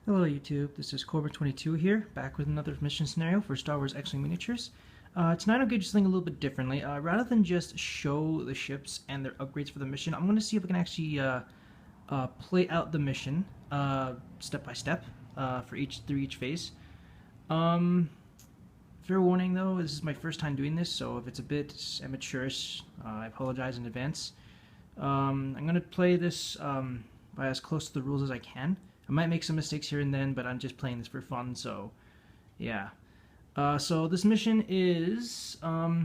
Hello YouTube, this is Cobra22 here, back with another mission scenario for Star Wars X-Wing Miniatures. Tonight I'm going to do something a little bit differently. Rather than just show the ships and their upgrades for the mission, I'm going to see if I can actually play out the mission step by step through each phase. Fair warning though, this is my first time doing this, so if it's a bit amateurish, I apologize in advance. I'm going to play this by as close to the rules as I can. I might make some mistakes here and then, but I'm just playing this for fun, so yeah. So this mission is, I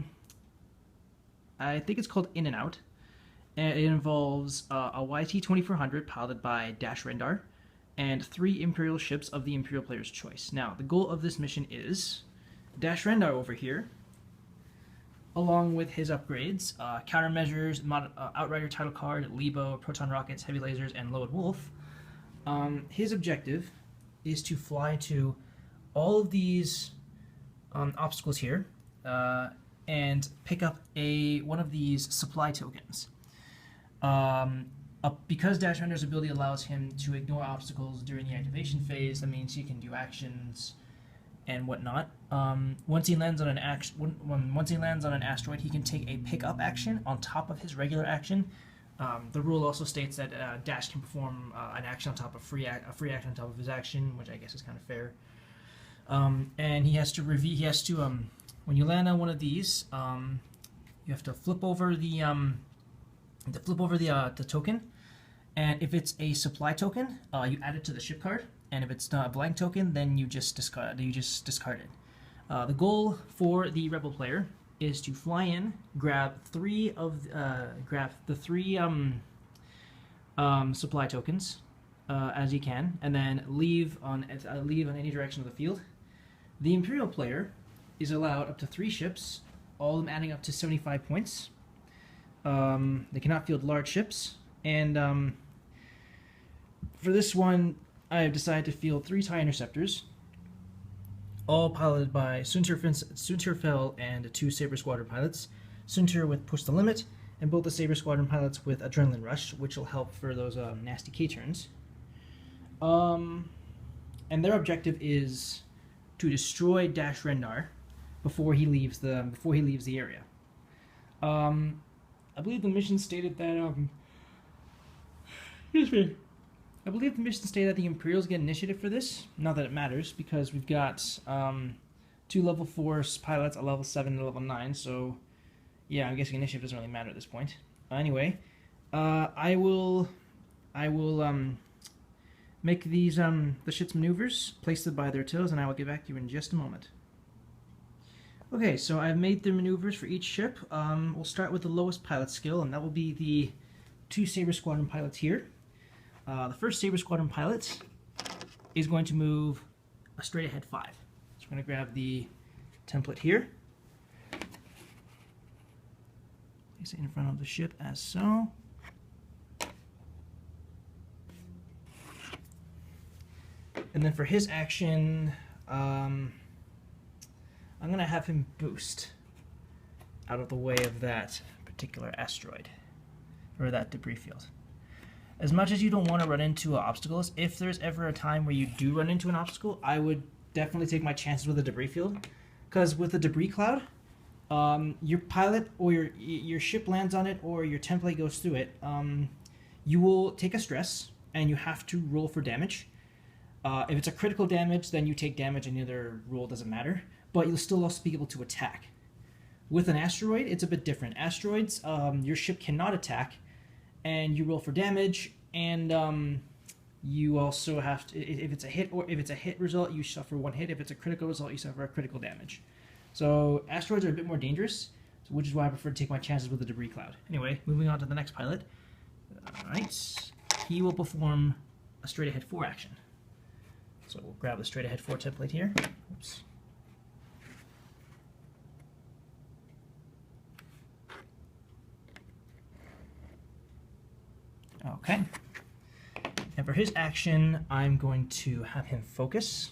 think it's called In and Out, and it involves a YT-2400 piloted by Rendar, and 3 Imperial ships of the Imperial player's choice. Now, the goal of this mission is Rendar over here, along with his upgrades, countermeasures, Outrider title card, Leebo, Proton rockets, heavy lasers, and Lone Wolf. His objective is to fly to all of these obstacles here and pick up one of these supply tokens. Because Rendar's ability allows him to ignore obstacles during the activation phase, that means he can do actions and whatnot. Once he lands on an asteroid, he can take a pick-up action on top of his regular action. The rule also states that Dash can perform an action on top of a free action on top of his action, which I guess is kind of fair. And he has to when you land on one of these, you have to flip over the token, and if it's a supply token, you add it to the ship card, and if it's not a blank token, then you just discard it. The goal for the Rebel player is to fly in, grab the three supply tokens as you can, and then leave on any direction of the field. The Imperial player is allowed up to 3 ships, all of them adding up to 75 points. They cannot field large ships, and for this one, I have decided to field 3 TIE Interceptors, all piloted by Soontir and 2 Saber Squadron pilots. Soontir with Push the Limit, and both the Saber Squadron pilots with Adrenaline Rush, which will help for those nasty K-turns. And their objective is to destroy Rendar before he leaves the area. I believe the mission stated that I believe the mission stated that the Imperials get initiative for this. Not that it matters, because we've got 2 level 4 pilots, a level 7 and a level 9, so yeah, I'm guessing initiative doesn't really matter at this point. Anyway, I will make these the ship's maneuvers, place them by their tails, and I will get back to you in just a moment. Okay, so I've made the maneuvers for each ship. We'll start with the lowest pilot skill, and that will be the 2 Saber Squadron pilots here. The first Saber Squadron pilot is going to move a straight ahead 5. So we're going to grab the template here, place it in front of the ship as so. And then for his action, I'm going to have him boost out of the way of that particular asteroid, or that debris field. As much as you don't want to run into obstacles, if there's ever a time where you do run into an obstacle, I would definitely take my chances with a debris field, because with the debris cloud, your pilot or your ship lands on it, or your template goes through it, you will take a stress and you have to roll for damage. If it's a critical damage, then you take damage and the other roll doesn't matter, but you'll still also be able to attack. With an asteroid, it's a bit different. Asteroids, your ship cannot attack, and you roll for damage, and you also have to, if it's a hit result, you suffer 1 hit. If it's a critical result, you suffer a critical damage. So asteroids are a bit more dangerous, which is why I prefer to take my chances with the debris cloud. Anyway, moving on to the next pilot. Alright, he will perform a straight ahead 4 action. So we'll grab the straight ahead 4 template here. Oops. Okay, and for his action, I'm going to have him focus.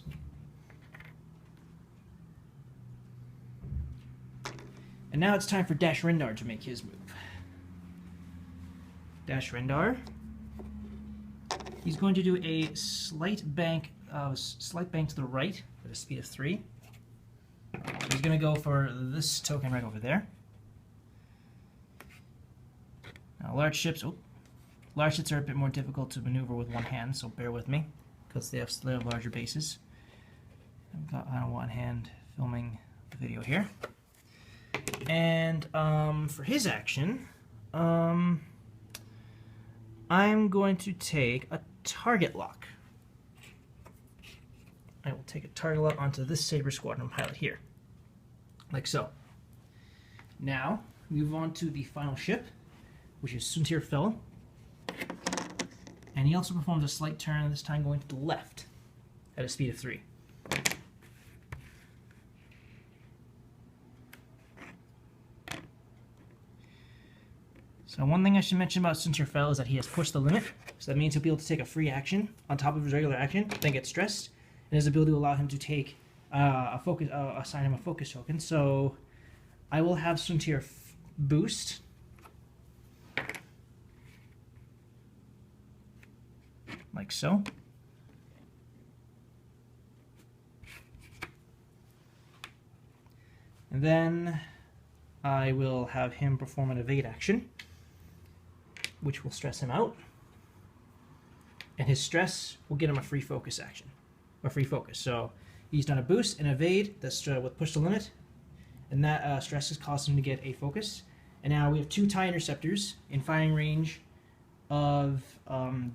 And now it's time for Rendar to make his move. Rendar He's going to do a slight bank to the right at a speed of 3. So he's going to go for this token right over there. Now, large ships are a bit more difficult to maneuver with one hand, so bear with me, because they have larger bases. I've got on one hand filming the video here. And for his action, I'm going to take a target lock. I will take a target lock onto this Saber Squadron pilot here, like so. Now, move on to the final ship, which is Soontir Fel. And he also performs a slight turn, this time going to the left at a speed of 3. So one thing I should mention about Soontir Fel is that he has pushed the limit, so that means he'll be able to take a free action on top of his regular action, then get stressed, and his ability will allow him to take assign him a focus token. So I will have Soontir boost. Like so. And then I will have him perform an evade action, which will stress him out. And his stress will get him a free focus action, a free focus. So he's done a boost and evade that's with push the limit, and that stress has caused him to get a focus. And now we have 2 TIE interceptors in firing range of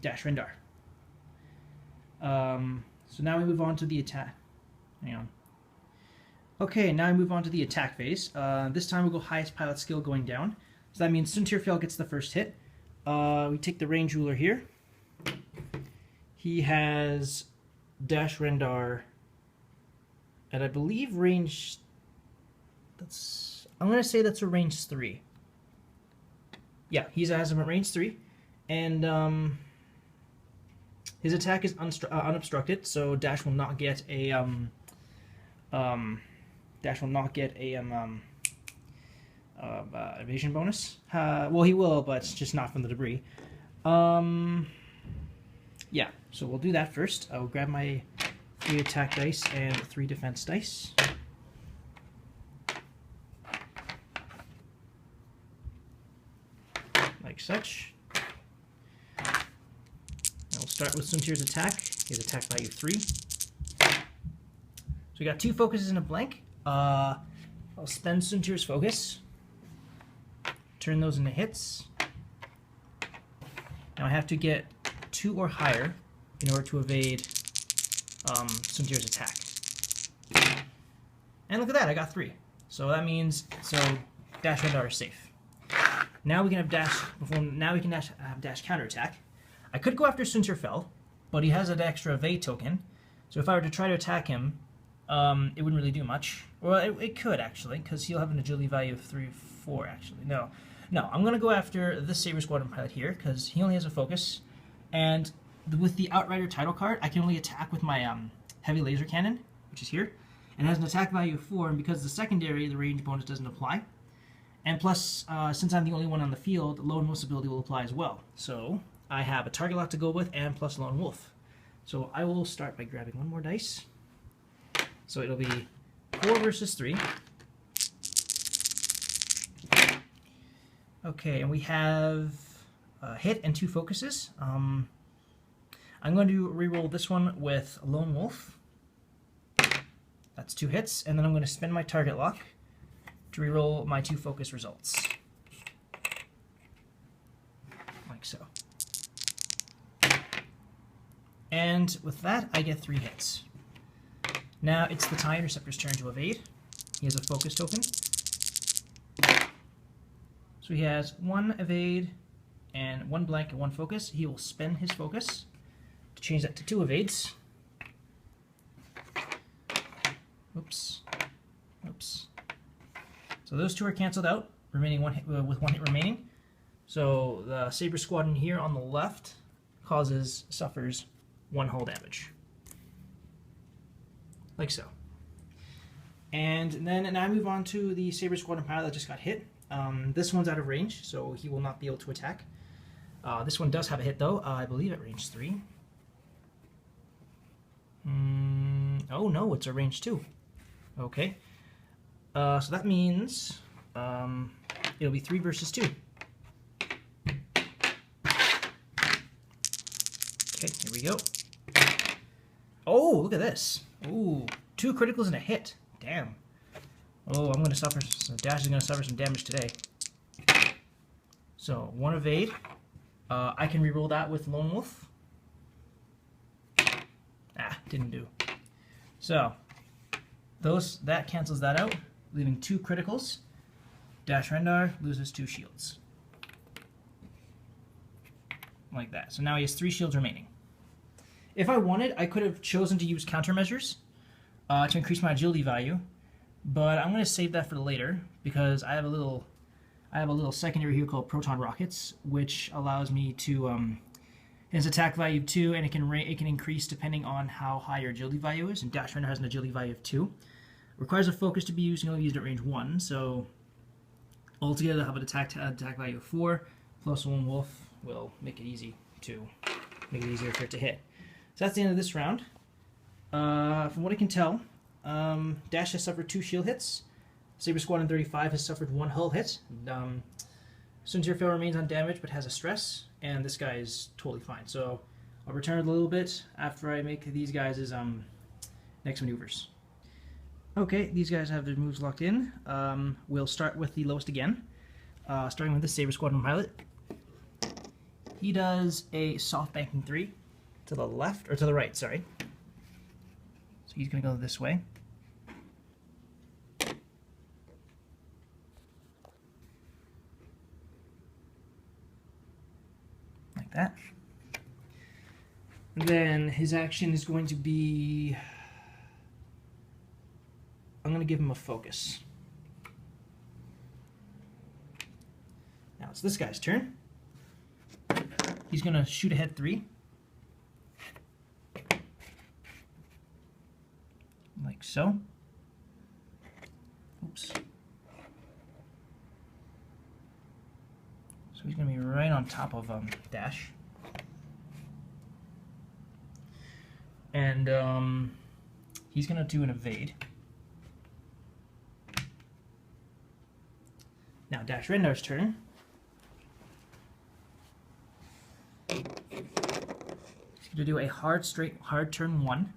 Dash Rendar. So now we move on to the attack. Hang on. Okay, now we move on to the attack phase. This time we'll go highest pilot skill going down. So that means Soontir Fel gets the first hit. We take the range ruler here. He has Dash Rendar at, I believe, range... I'm going to say that's a range 3. Yeah, he has him at range 3. And his attack is unobstructed, so Dash will not get a evasion bonus. Well, he will, but it's just not from the debris. Yeah, so we'll do that first. I'll grab my 3 attack dice and 3 defense dice. Like such. We'll start with Soontir's attack. His attack value 3. So we got 2 focuses and a blank. I'll spend Soontir's focus. Turn those into hits. Now I have to get 2 or higher in order to evade Soontir's attack. And look at that, I got 3. So that means Dash Rendar is safe. Now we can have Dash have Dash counterattack. I could go after Soontir Fel, but he has an extra evade token. So if I were to try to attack him, it wouldn't really do much. Well, it could actually, because he'll have an agility value of 3 or 4 actually. No, I'm going to go after this Saber Squadron pilot here, because he only has a focus. And with the Outrider title card, I can only attack with my heavy laser cannon, which is here. And it has an attack value of 4, and because the secondary, the range bonus doesn't apply. And plus, since I'm the only one on the field, Lone Wolf's ability will apply as well. So I have a target lock to go with, and plus Lone Wolf. So I will start by grabbing 1 more dice. So it'll be 4 versus 3. Okay, and we have a hit and 2 focuses. I'm going to reroll this one with Lone Wolf. That's 2 hits, and then I'm going to spend my target lock to reroll my 2 focus results. Like so. And with that, I get 3 hits. Now it's the TIE Interceptor's turn to evade. He has a focus token. So he has 1 evade and 1 blank and 1 focus. He will spend his focus to change that to 2 evades. Oops. So those 2 are canceled out, remaining with 1 hit remaining. So the Saber Squadron here on the left suffers 1 hull damage. Like so. And then I move on to the Saber Squadron pilot that just got hit. This one's out of range, so he will not be able to attack. This one does have a hit though, I believe at range 3. Oh no, it's a range 2. Okay. So that means it'll be 3 versus 2. Okay, here we go. Oh, look at this. Ooh, 2 criticals and a hit. Damn. Oh, I'm going to suffer. So Dash is going to suffer some damage today. So, 1 evade. I can reroll that with Lone Wolf. Ah, didn't do. So, that cancels that out, leaving 2 criticals. Dash Rendar loses 2 shields. Like that. So now he has 3 shields remaining. If I wanted, I could have chosen to use countermeasures to increase my agility value, but I'm going to save that for later because I have a little secondary here called Proton rockets, which allows me to its attack value of 2, and it can increase depending on how high your agility value is. And Dash Rendar has an agility value of 2. Requires a focus to be used, and only used at range 1. So altogether, I have an attack value of 4 plus Lone Wolf will make it easier for it to hit. So that's the end of this round. From what I can tell, Dash has suffered 2 shield hits. Saber Squadron 35 has suffered 1 hull hit. Soontir remains undamaged but has a stress, and this guy is totally fine. So I'll return it a little bit after I make these guys' next maneuvers. Okay, these guys have their moves locked in. We'll start with the lowest again, starting with the Saber Squadron pilot. He does a soft banking 3 to the left, or to the right, sorry. So he's going to go this way. Like that. And then his action is going to be... I'm going to give him a focus. Now it's this guy's turn. He's going to shoot ahead 3. Like so. Oops. So he's going to be right on top of Dash. And he's going to do an evade. Now Dash Rendar's turn. He's going to do a hard turn 1.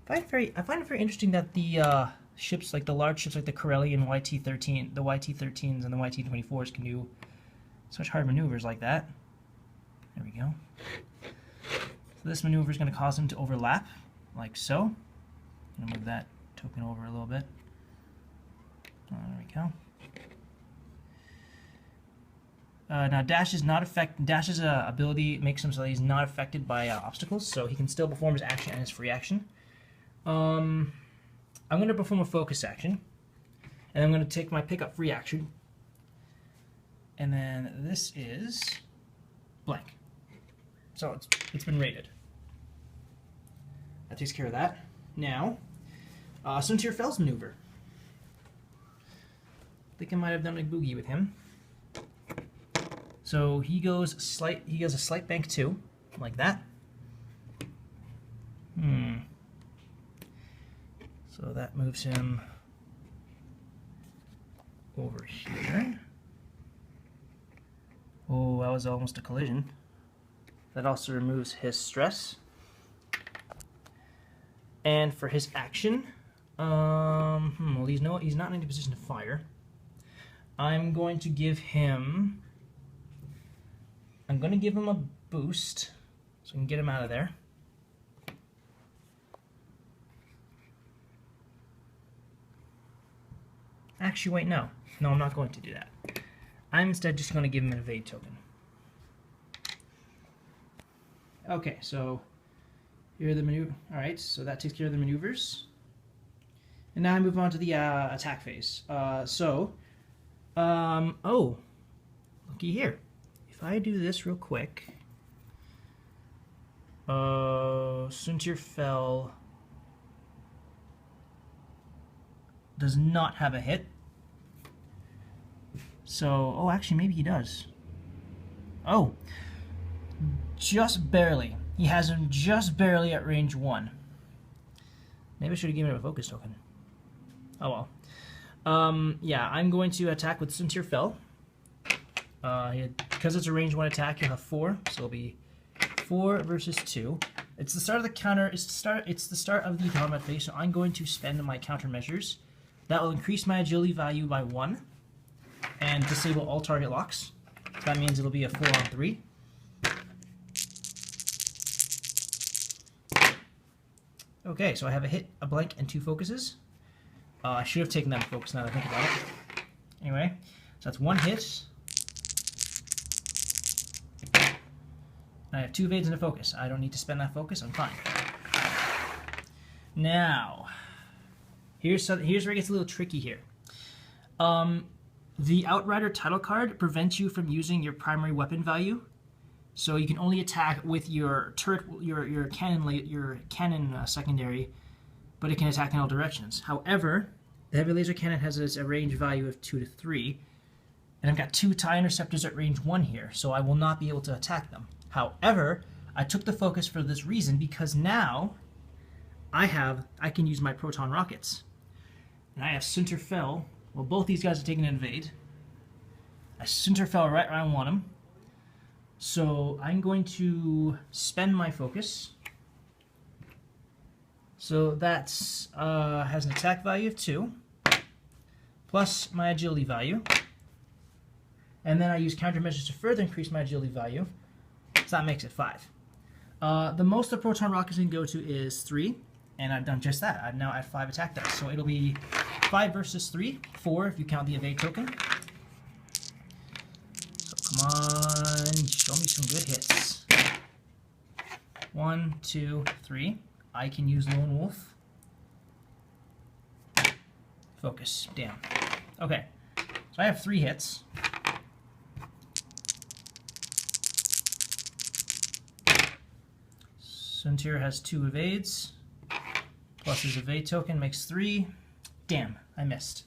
I find it very interesting that the ships, like the large ships like the Corellian YT-13, the YT-13s and the YT-24s can do such hard maneuvers like that. There we go. So this maneuver is going to cause them to overlap, like so. I'm going to move that token over a little bit. There we go. Now Dash's ability makes him so that he's not affected by obstacles, so he can still perform his action and his free action. I'm going to perform a focus action, and I'm going to take my pickup free action, and then this is blank. So it's been rated. That takes care of that. Now, Soontir Fell's maneuver. I think I might have done a boogie with him. So he goes a slight bank 2, like that. So that moves him over here. Oh, that was almost a collision. That also removes his stress. And for his action, well, he's not in any position to fire. I'm going to give him a boost so I can get him out of there. Actually, wait, no. No, I'm not going to do that. I'm instead just going to give him an evade token. Okay, so here are the maneuver. Alright, so that takes care of the maneuvers. And now I move on to the attack phase. Oh, looky here. If I do this real quick, Soontir Fell does not have a hit. So, oh, actually, maybe he does. Oh, just barely. He has him just barely at range 1. Maybe I should have given him a focus token. Oh well. Yeah, I'm going to attack with Soontir Fell. Because it's a range 1 attack, you'll have 4, so it'll be 4 versus 2. It's the start of the counter. It's the start of the combat phase, so I'm going to spend my countermeasures. That will increase my agility value by 1 and disable all target locks. So that means it'll be a 4-on-3. Okay, so I have a hit, a blank, and 2 focuses. I should have taken that focus now that I think about it. Anyway, so that's 1 hit. I have 2 evades and a focus. I don't need to spend that focus. I'm fine. Now, here's where it gets a little tricky here. The Outrider title card prevents you from using your primary weapon value, so you can only attack with your turret, your cannon secondary, but it can attack in all directions. However, the heavy laser cannon has a range value of 2 to 3, and I've got 2 TIE Interceptors at range 1 here, so I will not be able to attack them. However, I took the focus for this reason because now I can use my Proton rockets. And I have Soontir Fell. Well, both these guys are taking an invade. I Soontir Fell right where I want them. So I'm going to spend my focus. So that's has an attack value of 2, plus my agility value. And then I use countermeasures to further increase my agility value. So that makes it 5. The most the Proton rockets can go to is 3, and I've done just that. I'm now at 5 attack dice, so it'll be 5 versus 3, 4 if you count the evade token. So come on, show me some good hits. 1, 2, 3. I can use Lone Wolf. Focus, damn. Okay, so I have 3 hits. Soontir has 2 evades, plus his evade token makes 3. Damn, I missed.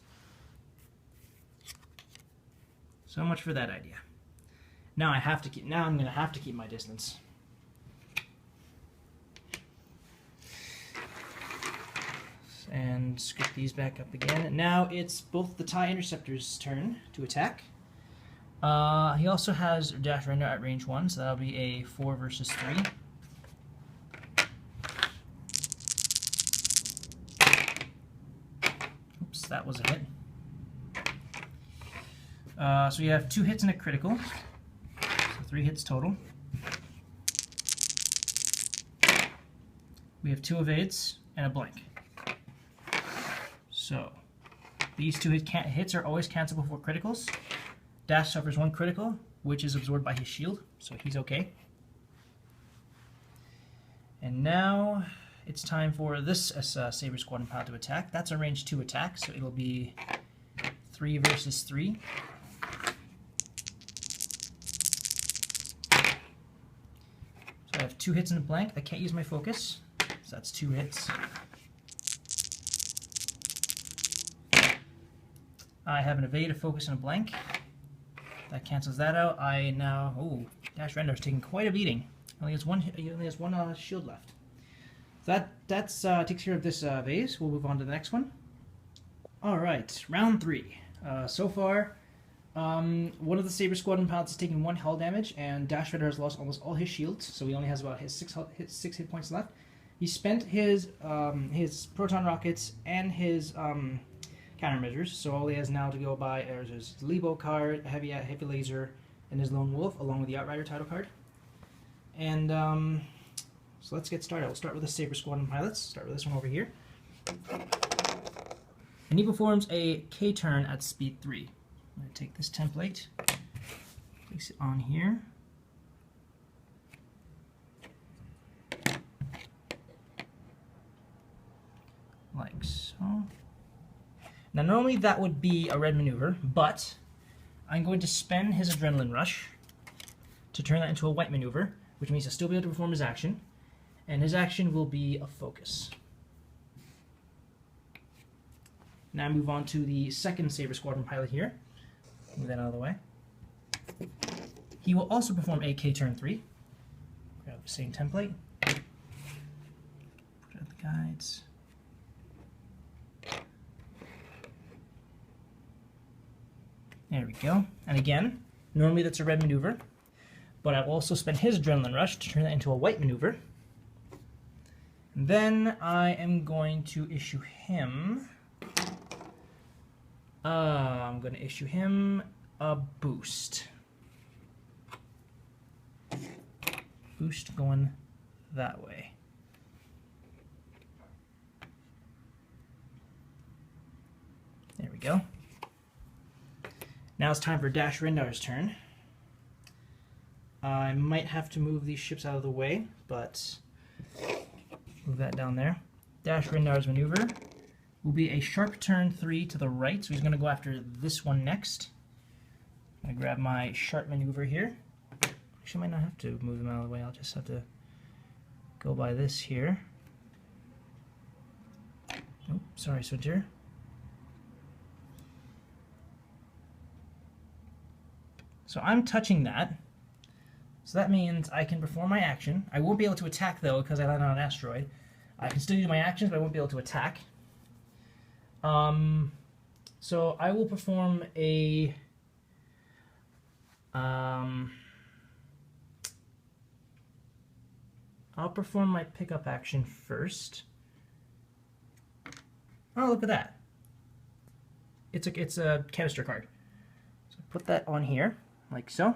So much for that idea. Now I'm going to have to keep my distance. And scoop these back up again. Now it's both the TIE Interceptor's turn to attack. He also has Dash Rendar at range 1, so that'll be a 4 versus 3. That was a hit. So you have 2 hits and a critical, so 3 hits total. We have 2 evades and a blank. So these 2 hits are always cancelable for criticals. Dash suffers 1 critical, which is absorbed by his shield, so he's okay. And now it's time for this Saber Squadron pilot to attack. That's a range 2 attack, so it'll be 3 versus 3. So I have 2 hits and a blank. I can't use my focus, so that's 2 hits. I have an evade, a focus, and a blank. That cancels that out. Dash Rendar's taking quite a beating. He only has one shield left. That takes care of this vase. We'll move on to the next one. All right, round 3. So far, one of the Saber Squadron pilots has taken 1 hull damage, and Dash Rendar has lost almost all his shields, so he only has about 6 hit points left. He spent his Proton rockets and his countermeasures, so all he has now to go by is his Leebo card, heavy laser, and his Lone Wolf, along with the Outrider title card. And so let's get started. We'll start with the Saber Squadron pilots. Start with this one over here. And he performs a K-turn at speed 3. I'm going to take this template, place it on here. Like so. Now normally that would be a red maneuver, but I'm going to spend his Adrenaline Rush to turn that into a white maneuver, which means he'll still be able to perform his action. And his action will be a focus. Now I move on to the second Saber Squadron pilot here. Move that out of the way. He will also perform a K turn 3. Grab the same template. Put out the guides. There we go. And again, normally that's a red maneuver, but I'll also spend his adrenaline rush to turn that into a white maneuver. And then I am going to issue him... I'm going to issue him a boost. Boost going that way. There we go. Now it's time for Dash Rendar's turn. I might have to move these ships out of the way, but move that down there. Dash Rendar's maneuver will be a sharp turn 3 to the right, so he's going to go after this one next. I'm going to grab my sharp maneuver here. Actually, I might not have to move them out of the way. I'll just have to go by this here. Oh, sorry, Soontir. So I'm touching that. So that means I can perform my action. I won't be able to attack, though, because I landed on an asteroid. I can still do my actions, but I won't be able to attack. So I will perform a... I'll perform my pickup action first. Oh, look at that. It's a canister card. So put that on here, like so.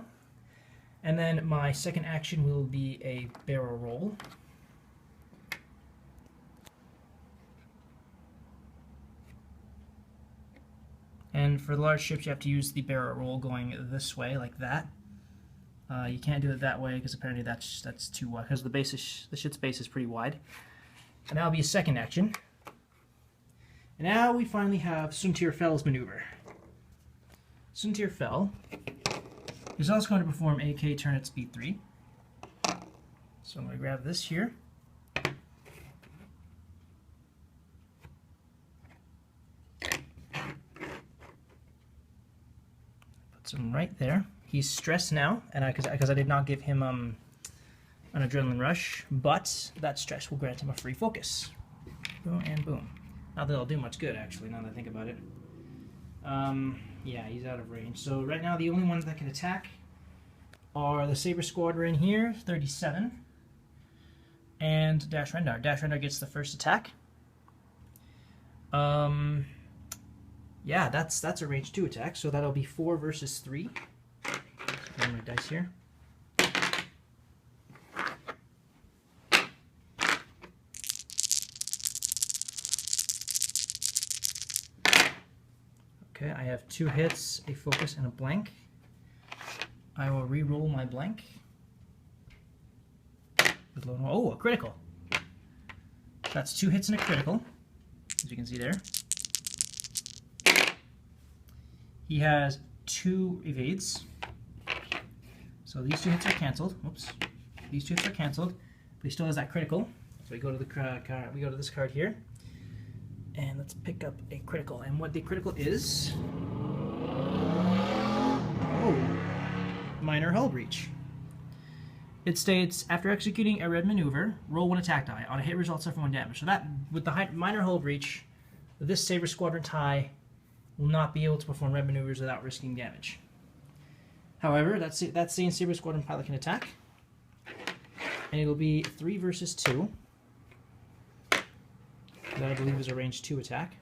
And then my second action will be a barrel roll. And for large ships, you have to use the barrel roll going this way, like that. You can't do it that way because apparently that's too wide. Because the ship's base is pretty wide. And that'll be a second action. And now we finally have Soontir Fell's maneuver. Soontir Fell is also going to perform AK turn at speed 3. So I'm going to grab this here. Put some right there. He's stressed now, and because I did not give him an adrenaline rush, but that stress will grant him a free focus. Boom and boom. Not that it'll do much good, actually, now that I think about it. Yeah, he's out of range. So right now the only ones that can attack are the Saber Squadron here, 37, and Dash Rendar. Dash Rendar gets the first attack. Yeah, that's a range 2 attack, so that'll be 4 versus 3. Put my dice here. Okay, I have 2 hits, a focus, and a blank. I will re-roll my blank. Oh, a critical. That's 2 hits and a critical, as you can see there. He has 2 evades. So these 2 hits are canceled. Whoops. These 2 hits are canceled, but he still has that critical. So we go to the we go to this card here, and let's pick up a critical. And what the critical is? Oh, minor hull breach. It states, after executing a red maneuver, roll 1 attack die. On a hit result, suffer 1 damage. So that, with the minor hull breach, this Saber Squadron tie will not be able to perform red maneuvers without risking damage. However, that's saying Saber Squadron pilot can attack, and it'll be 3 versus 2. That I believe is a range 2 attack.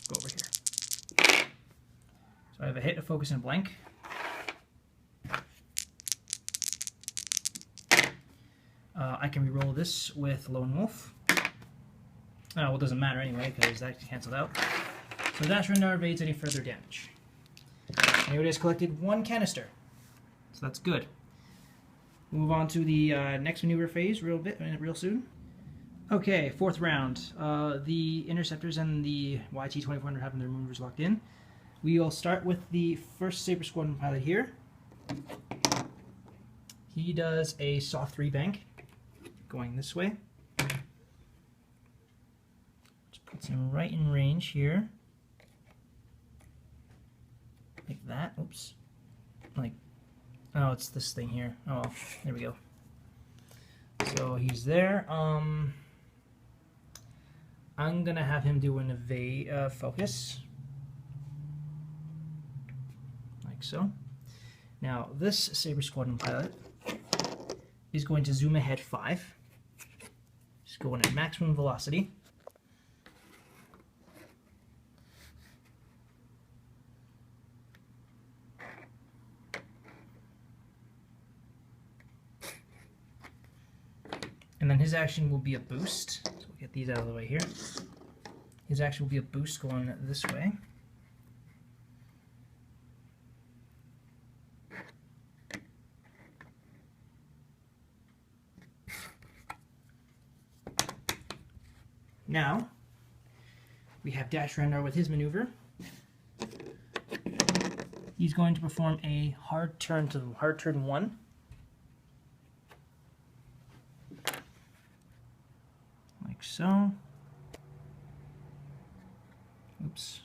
Go over here. So I have a hit, a focus, and a blank. I can reroll this with Lone Wolf. Well, it doesn't matter anyway because that's canceled out. So Dash Rendar evades any further damage. Anybody has collected 1 canister, so that's good. Move on to the next maneuver phase real soon. Okay, 4th round. The Interceptors and the YT-2400 having their maneuvers locked in. We will start with the first Saber Squadron pilot here. He does a soft 3 bank, going this way. Just puts him right in range here. Like that. Oops. Like, oh, it's this thing here. Oh, there we go. So he's there. I'm gonna have him do an evade focus. like so. Now this Saber Squadron pilot is going to zoom ahead 5. Just going at maximum velocity. And then his action will be a boost. So we'll get these out of the way here. His action will be a boost going this way. Now, we have Dash Rendar with his maneuver. He's going to perform a hard turn 1. Like so. Oops.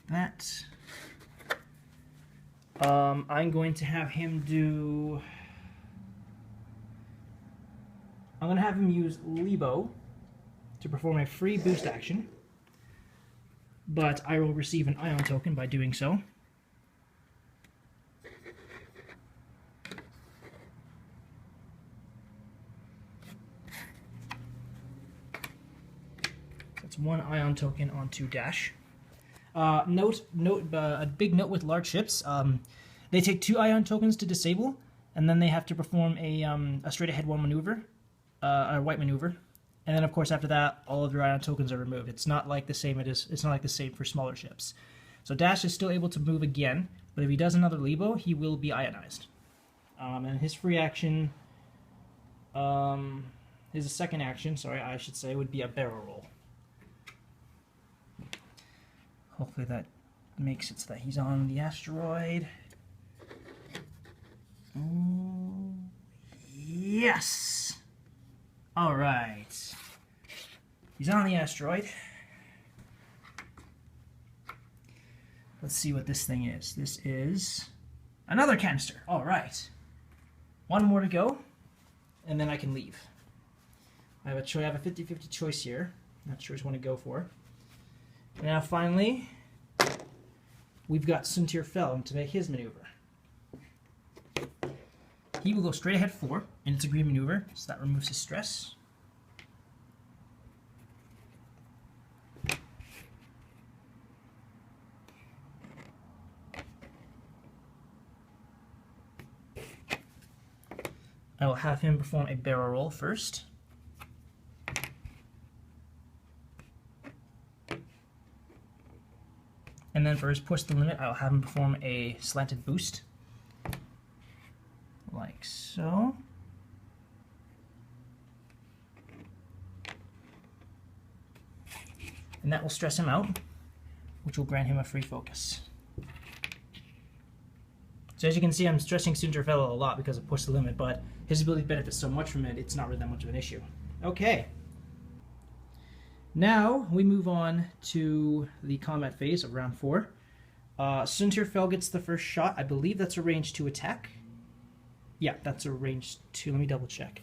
That. I'm going to have him do... I'm going to have him use Leebo to perform a free boost action, but I will receive an ion token by doing so. That's 1 ion token onto Dash. A big note with large ships, they take 2 ion tokens to disable, and then they have to perform a straight ahead 1 maneuver. A white maneuver, and then of course after that all of your ion tokens are removed. It's not like the same. It's not like the same for smaller ships. So Dash is still able to move again, but if he does another Leebo, he will be ionized. And his free action, his second action, sorry, I should say, would be a barrel roll. Hopefully that makes it so that he's on the asteroid. Oh, yes. All right, he's on the asteroid. Let's see what this thing is. This is another canister. All right, 1 more to go, and then I can leave. I have a 50-50 choice here. Not sure which one to go for. Now finally, we've got Soontir to make his maneuver. He will go straight ahead 4, and it's a green maneuver, so that removes his stress. I will have him perform a barrel roll first. And then for his push the limit, I will have him perform a slanted boost. Like so. And that will stress him out, which will grant him a free focus. So as you can see, I'm stressing Soontir a lot because of push the limit, but his ability benefits so much from it, it's not really that much of an issue. Okay. Now we move on to the combat phase of round 4. Soontir gets the first shot. I believe that's a range 2 attack. Yeah, that's a range 2. Let me double check.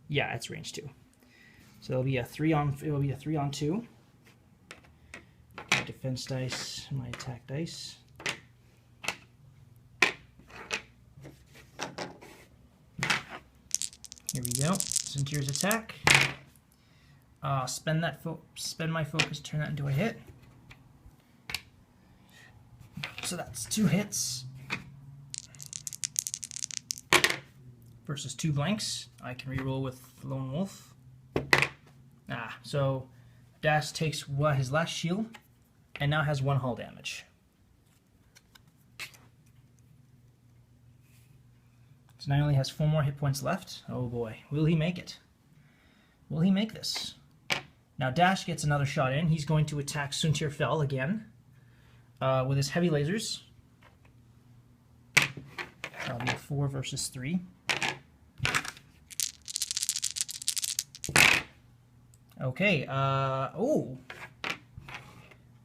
Yeah, it's range 2. So it'll be a 3 on. It will be a 3 on 2. My defense dice, my attack dice. Here we go. Soontir's attack. Spend my focus. Turn that into a hit. So that's 2 hits versus 2 blanks. I can reroll with Lone Wolf. So Dash takes his last shield and now has 1 hull damage. So now he only has 4 more hit points left. Oh boy, will he make it? Will he make this? Now Dash gets another shot in. He's going to attack Soontir again. With his heavy lasers. That'll be a 4 versus 3. Okay,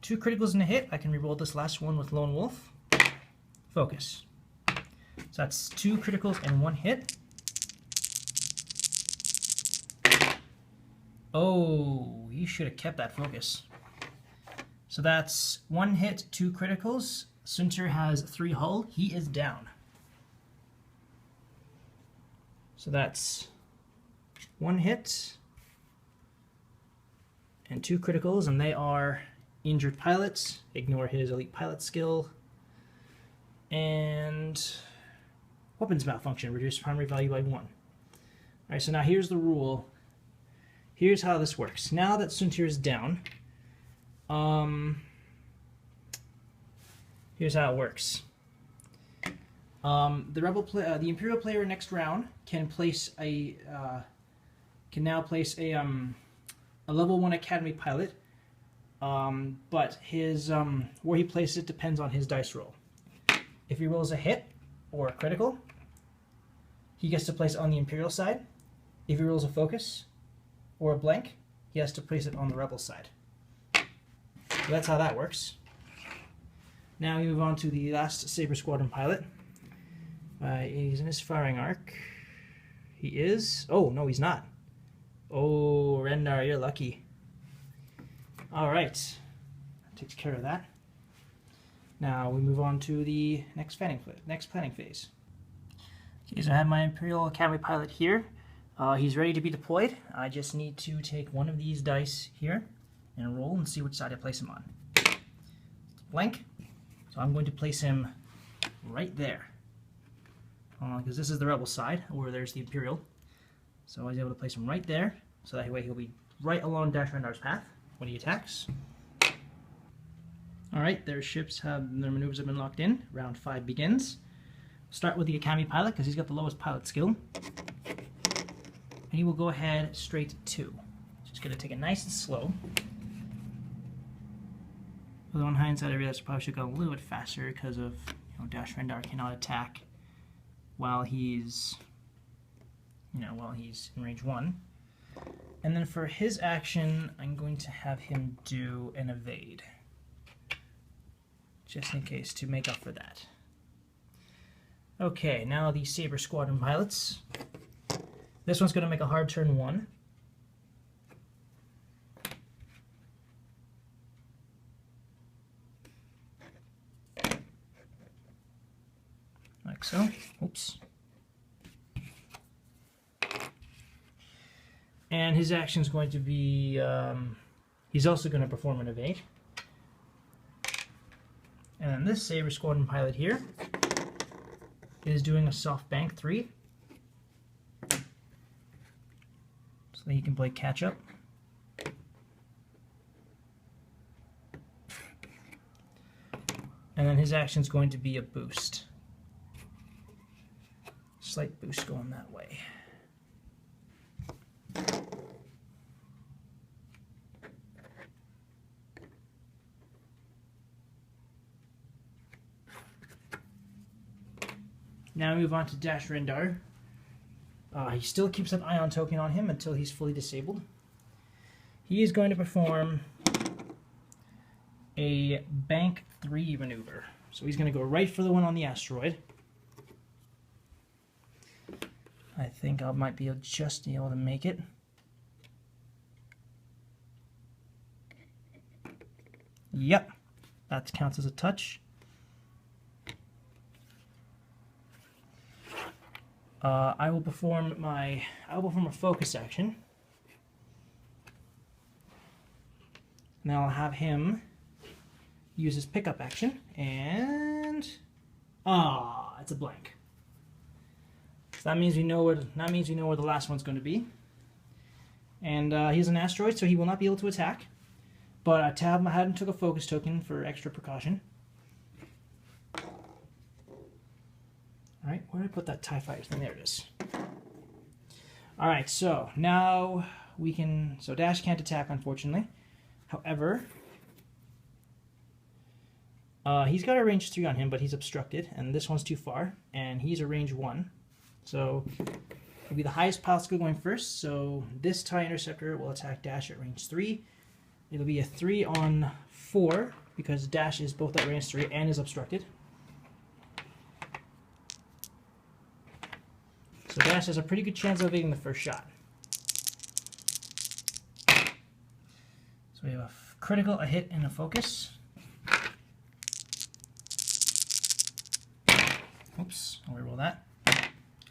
2 criticals and a hit. I can reroll this last one with Lone Wolf. Focus. So that's 2 criticals and 1 hit. Oh, you should have kept that focus. So that's 1 hit, 2 criticals. Soontir has 3 hull. He is down. So that's 1 hit and 2 criticals, and they are injured pilots. Ignore his elite pilot skill. And weapons malfunction, reduce primary value by 1. Alright, so now here's the rule. Here's how this works. Now that Soontir is down, here's how it works. The Imperial player next round can place a level 1 Academy pilot, but his where he places it depends on his dice roll. If he rolls a hit or a critical, he gets to place it on the Imperial side. If he rolls a focus or a blank, he has to place it on the Rebel side. So that's how that works. Now we move on to the last Saber Squadron pilot. He's in his firing arc. He is... Oh, no, he's not. Oh, Rendar, you're lucky. Alright. That takes care of that. Now we move on to the next planning phase. Okay, so I have my Imperial Academy pilot here. He's ready to be deployed. I just need to take one of these dice here and roll and see which side I place him on. It's blank, so I'm going to place him right there. Because this is the Rebel side, where there's the Imperial. So I was able to place him right there, so that way he'll be right along Dash Rendar's path when he attacks. Alright, their maneuvers have been locked in. Round 5 begins. Start with the Academy pilot, because he's got the lowest pilot skill. And he will go ahead straight 2. Just going to take it nice and slow. Although on hindsight I realized I probably should go a little bit faster because of, Dash Rendar cannot attack while he's in range 1. And then for his action, I'm going to have him do an evade, just in case, to make up for that. Okay, now the Saber Squadron pilots. This one's going to make a hard turn 1. Like so. Oops. And his action is going to be, he's also going to perform an evade. And then this Saber Squadron pilot here is doing a soft bank 3. So that he can play catch up. And then his action is going to be a boost. Slight boost going that way. Now we move on to Dash Rendar. He still keeps an ion token on him until he's fully disabled. He is going to perform a Bank 3 maneuver. So he's going to go right for the one on the asteroid. I think I might be just able to make it. Yep, that counts as a touch. I will perform a focus action. And I'll have him use his pickup action, and it's a blank. So that means we know where the last one's going to be. And he's an asteroid, so he will not be able to attack. But I had him took a focus token for extra precaution. Alright, where did I put that TIE fighter thing? There it is. Alright, so now we can... So Dash can't attack, unfortunately. However, he's got a range 3 on him, but he's obstructed, and this one's too far, and he's a range 1. So it'll be the highest pilot skill going first, so this TIE Interceptor will attack Dash at range 3. It'll be a 3 on 4, because Dash is both at range 3 and is obstructed. So Dash has a pretty good chance of evading the first shot. So we have a critical, a hit, and a focus. Oops, I'll reroll that.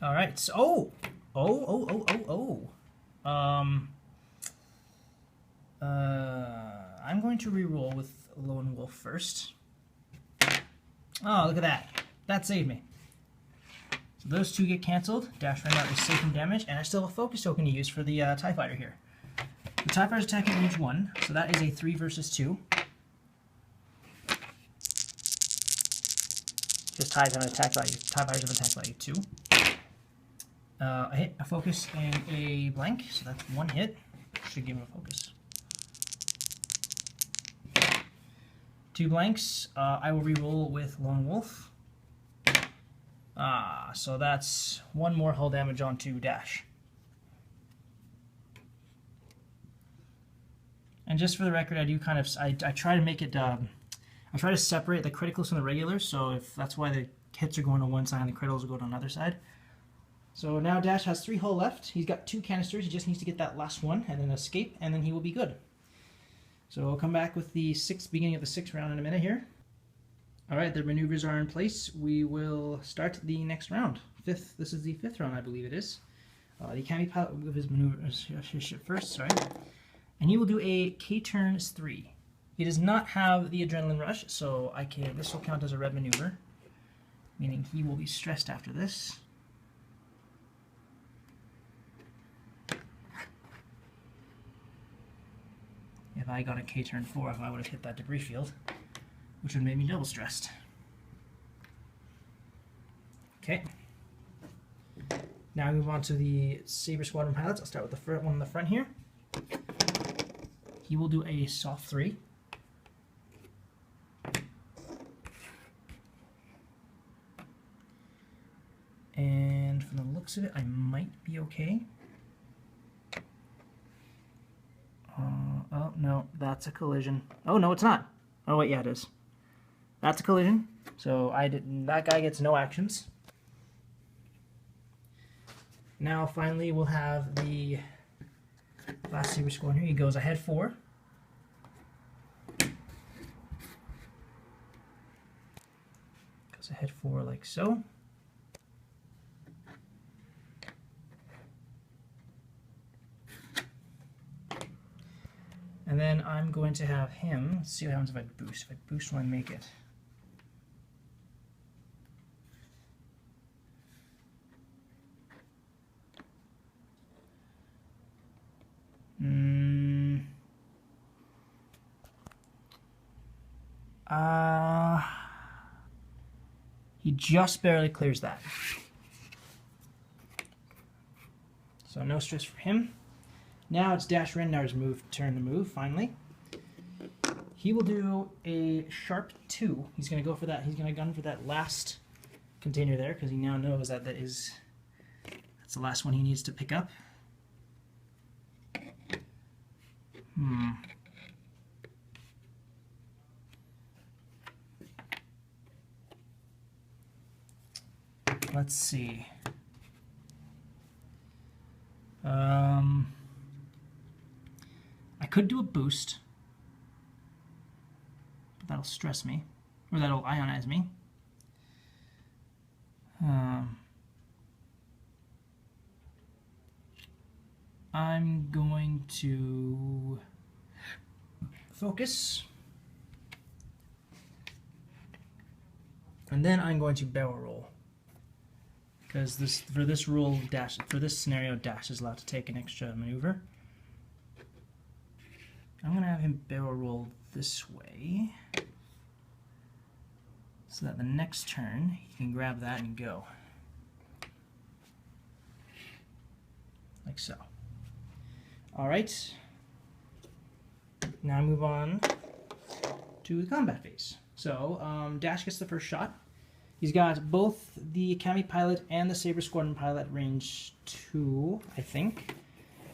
All right, so, I'm going to reroll with Lone Wolf first. Oh, look at that. That saved me. So those two get canceled. Dash Rendar is safe from damage, and I still have a focus token to use for the TIE Fighter here. The TIE Fighter is attacking range 1, so that is a 3 versus 2. Because TIEs have an attack value. TIE Fighters have an attack value 2. A hit, a focus, and a blank, so that's 1 hit. Should give him a focus. 2 blanks. I will reroll with Lone Wolf. So that's 1 more hull damage onto Dash. And just for the record, I do kind of, I try to make it, I try to separate the criticals from the regulars, so if that's why the hits are going to one side and the criticals will go to another side. So now Dash has 3 hull left. He's got 2 canisters. He just needs to get that last one and then escape, and then he will be good. So we'll come back with the beginning of the 6th round in a minute here. All right, the maneuvers are in place. We will start the next round. This is the 5th round, I believe it is. The Academy pilot will move his maneuvers, his ship first, sorry. And he will do a K-turn 3. He does not have the adrenaline rush, so this will count as a red maneuver, meaning he will be stressed after this. If I got a K-turn 4, I would have hit that debris field, which would have made me double stressed. Okay. Now we move on to the Saber Squadron pilots. I'll start with the one in the front here. He will do a soft 3. And from the looks of it, I might be okay. Oh, no, that's a collision. Oh, no, it's not. Oh, wait, yeah, it is. That's a collision. So that guy gets no actions. Now, finally, we'll have the last Saber Squadron here. He goes ahead 4. Goes ahead 4 like so. And then I'm going to have him, let's see what happens if I boost. If I boost, will I make it? He just barely clears that. So no stress for him. Now it's Dash Rendar's turn to move, finally. He will do a sharp 2. He's going to go for that. He's going to gun for that last container there, because he now knows that that's the last one he needs to pick up. Let's see. I could do a boost, but that'll stress me, or that'll ionize me. I'm going to focus, and then I'm going to barrel roll, because for this scenario, Dash is allowed to take an extra maneuver. I'm going to have him barrel roll this way, so that the next turn he can grab that and go. Like so. Alright. Now move on to the combat phase. So, Dash gets the first shot. He's got both the Academy pilot and the Saber Squadron pilot range 2, I think.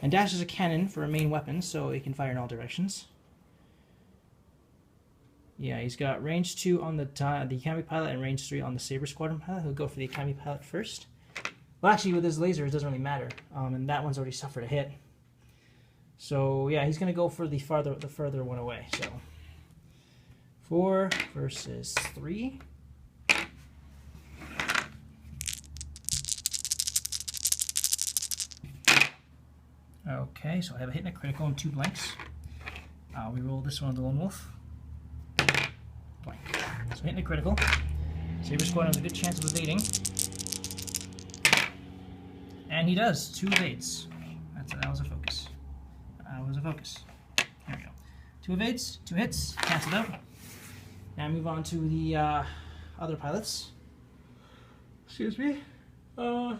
And Dash is a cannon for a main weapon, so it can fire in all directions. Yeah, he's got range 2 on the Academy pilot and range 3 on the Saber Squadron pilot. He'll go for the Academy pilot first. Well, actually, with his laser, it doesn't really matter. And that one's already suffered a hit. So yeah, he's gonna go for the further one away. So 4 versus 3. Okay, so I have a hit and a critical and 2 blanks. We roll this one with the Lone Wolf. Blank. So hit and a critical. Saber Squadron has a good chance of evading. And he does. 2 evades. That was a focus. That was a focus. There we go. 2 evades, 2 hits, cancelled out. Now move on to the other pilots. Excuse me. The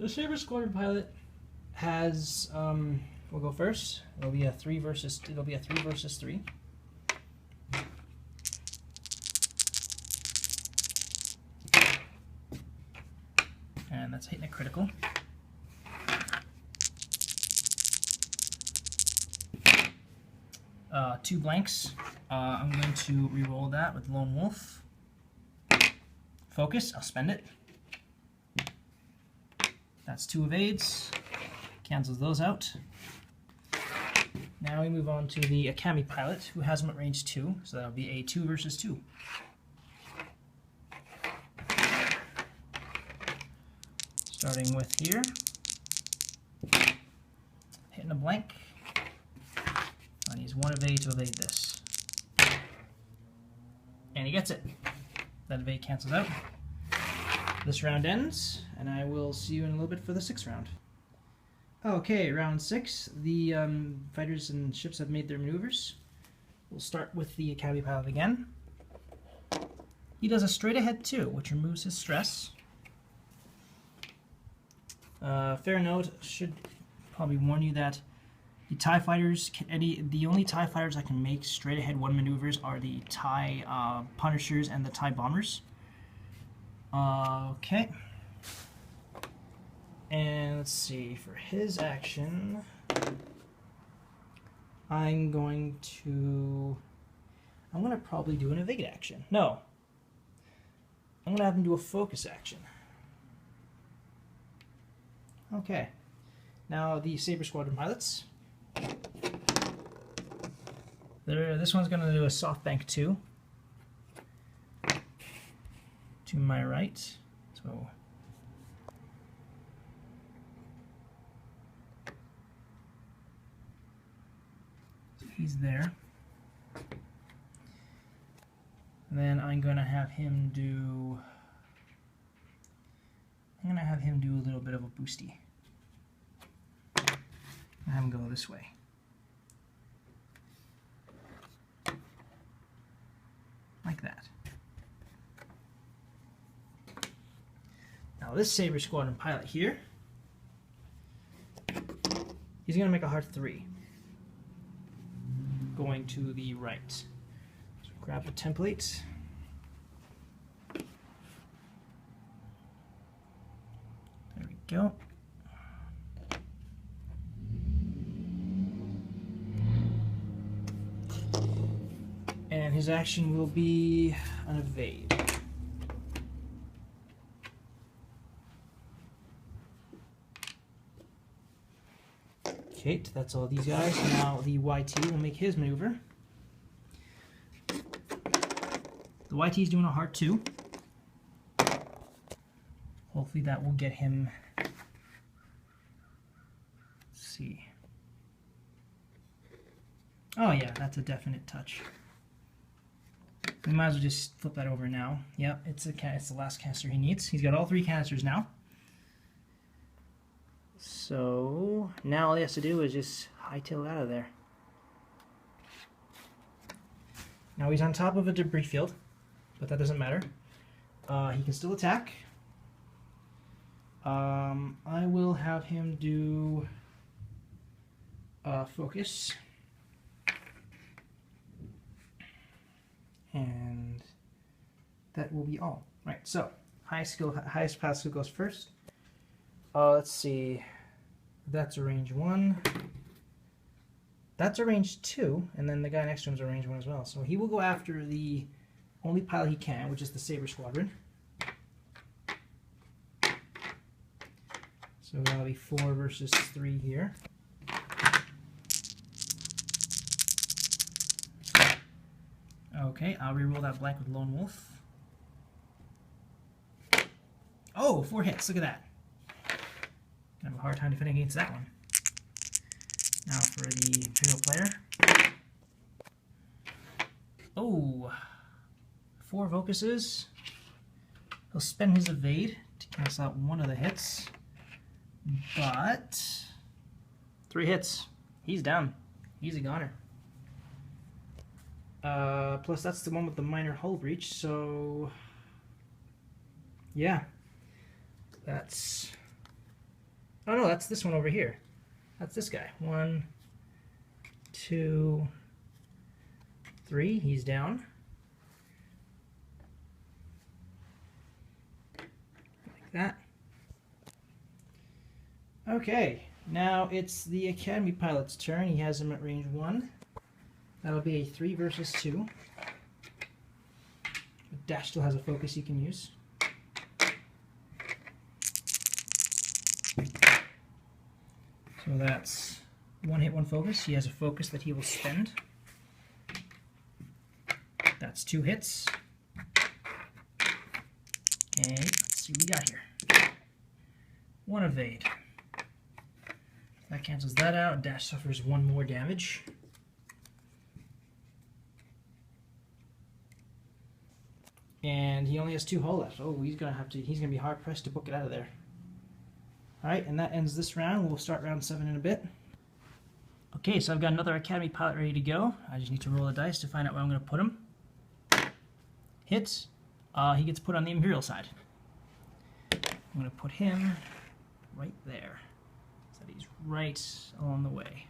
Saber Squadron pilot has we'll go first. It'll be a 3 versus 3. And that's hitting a critical. Two blanks. I'm going to re-roll that with Lone Wolf. Focus, I'll spend it. That's 2 evades. Cancels those out. Now we move on to the Akami pilot, who has him at range 2, so that'll be a 2 versus 2. Starting with here. Hitting a blank. I need 1 evade to evade this. And he gets it. That evade cancels out. This round ends, and I will see you in a little bit for the 6th round. Okay, round 6. The fighters and ships have made their maneuvers. We'll start with the Academy pilot again. He does a straight ahead 2, which removes his stress. Fair note, should probably warn you that the TIE fighters, the only TIE fighters that can make straight ahead 1 maneuvers are the TIE Punishers and the TIE Bombers. Okay. And let's see, for his action, I'm going to probably do an evade action. No. I'm going to have him do a focus action. Okay. Now the Saber Squadron pilots. This one's going to do a SoftBank 2 to my right. So he's there. And then I'm going to have him do a little bit of a boosty. And have him go this way. Like that. Now this Saber Squadron pilot here, he's going to make a hard 3. Going to the right. So grab the template. There we go. And his action will be an evade. Okay, that's all these guys. Now the YT will make his maneuver. The YT is doing a hard 2. Hopefully that will get him. Let's see. Oh yeah, that's a definite touch. We might as well just flip that over now. Yep, it's the last canister he needs. He's got all 3 canisters now. So now all he has to do is just hightail it out of there. Now he's on top of a debris field, but that doesn't matter. He can still attack. I will have him do focus. And that will be all. Right, so highest path skill goes first. Let's see. That's a range 1. That's a range 2, and then the guy next to him is a range 1 as well. So he will go after the only pilot he can, which is the Saber Squadron. So that'll be 4 versus 3 here. Okay, I'll reroll that blank with Lone Wolf. Oh, 4 hits. Look at that. Gonna have a hard time defending against that one. Now for the Imperial player. Oh, 4 focuses. He'll spend his evade to cancel out one of the hits, but 3 hits. He's down. He's a goner. Plus that's the one with the minor hull breach, so yeah. That's... oh no, that's this one over here. That's this guy. 1, 2, 3. He's down. Like that. Okay, now it's the Academy pilot's turn. He has him at range 1. That'll be a 3 versus 2. Dash still has a focus you can use. So that's 1 hit, 1 focus. He has a focus that he will spend. That's 2 hits. And let's see what we got here. 1 evade. That cancels that out. Dash suffers 1 more damage. And he only has 2 hull left. Oh, he's gonna be hard pressed to book it out of there. Alright, and that ends this round. We'll start round 7 in a bit. Okay, so I've got another Academy pilot ready to go. I just need to roll the dice to find out where I'm going to put him. Hits. He gets put on the Imperial side. I'm going to put him right there, so that he's right along the way.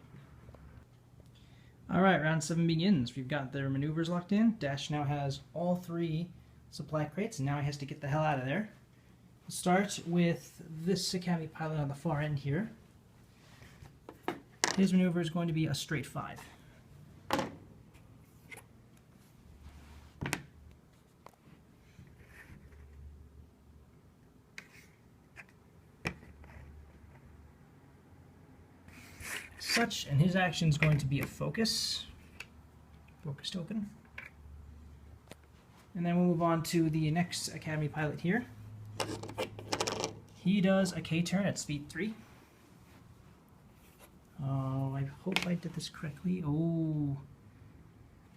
Alright, round 7 begins. We've got their maneuvers locked in. Dash now has all 3 supply crates, and now he has to get the hell out of there. We'll start with this Academy pilot on the far end here. His maneuver is going to be a straight 5. Such, and his action is going to be a focus. Focus token. And then we'll move on to the next Academy pilot here. He does a K-turn at speed 3. Oh, I hope I did this correctly. Oh,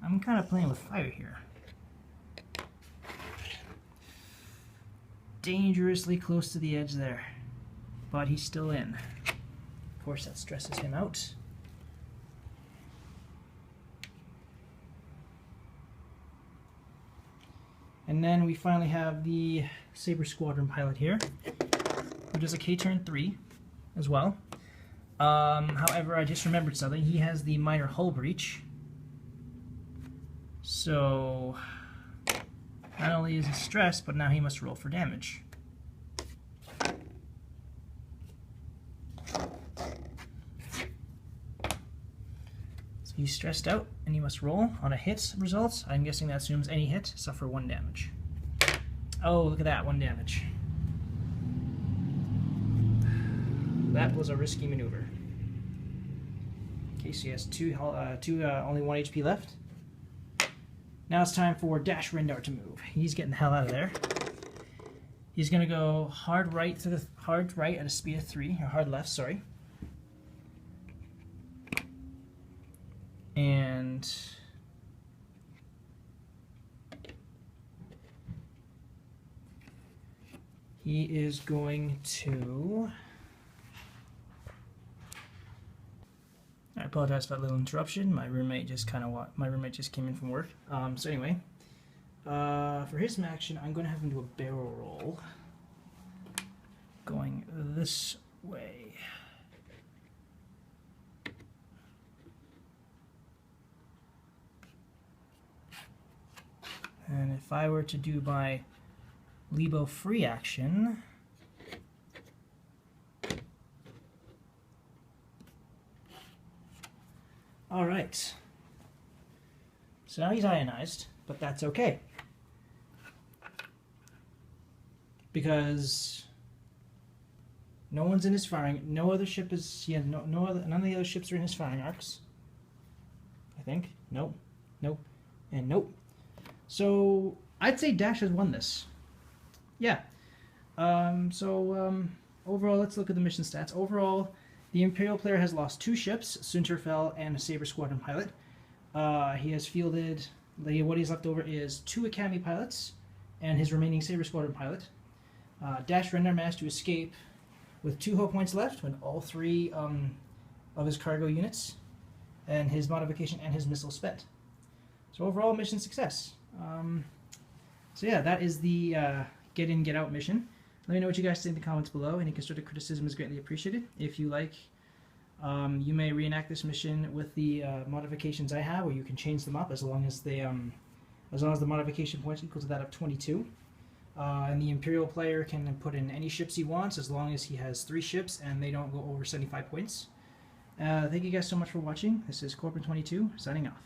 I'm kind of playing with fire here. Dangerously close to the edge there, but he's still in. Of course, that stresses him out. And then we finally have the Saber Squadron pilot here, who does a K-turn 3 as well. However, I just remembered something. He has the minor hull breach. So, not only is he stressed, but now he must roll for damage. So he's stressed out, and he must roll on a hit result. I'm guessing that assumes any hit, suffer 1 damage. Oh, look at that, 1 damage. That was a risky maneuver. Okay, so he has only 1 HP left. Now it's time for Dash Rendar to move. He's getting the hell out of there. He's going to go hard right at a speed of 3, or hard left, sorry. And he is going to... I apologize for that little interruption. My roommate just came in from work. So anyway, for his action, I'm going to have him do a barrel roll, going this way. And if I were to do my Leebo free action, alright, so now he's ionized, but that's okay, because no one's in his firing, no other ship is, none of the other ships are in his firing arcs, I think. Nope, nope, and nope. So I'd say Dash has won this. Yeah. Overall, let's look at the mission stats. Overall, the Imperial player has lost 2 ships, Soontir fell, and a Saber Squadron pilot. He has fielded, what he's left over is 2 Academy pilots and his remaining Saber Squadron pilot. Dash Rendar managed to escape with 2 hull points left when all 3 of his cargo units and his modification and his missile spent. So overall, mission success. So yeah, that is the get in, get out mission. Let me know what you guys think in the comments below. Any constructive criticism is greatly appreciated. If you like, you may reenact this mission with the modifications I have, or you can change them up as long as the modification points equal to that of 22. And the Imperial player can put in any ships he wants as long as he has 3 ships and they don't go over 75 points. Thank you guys so much for watching. This is Corporate 22 signing off.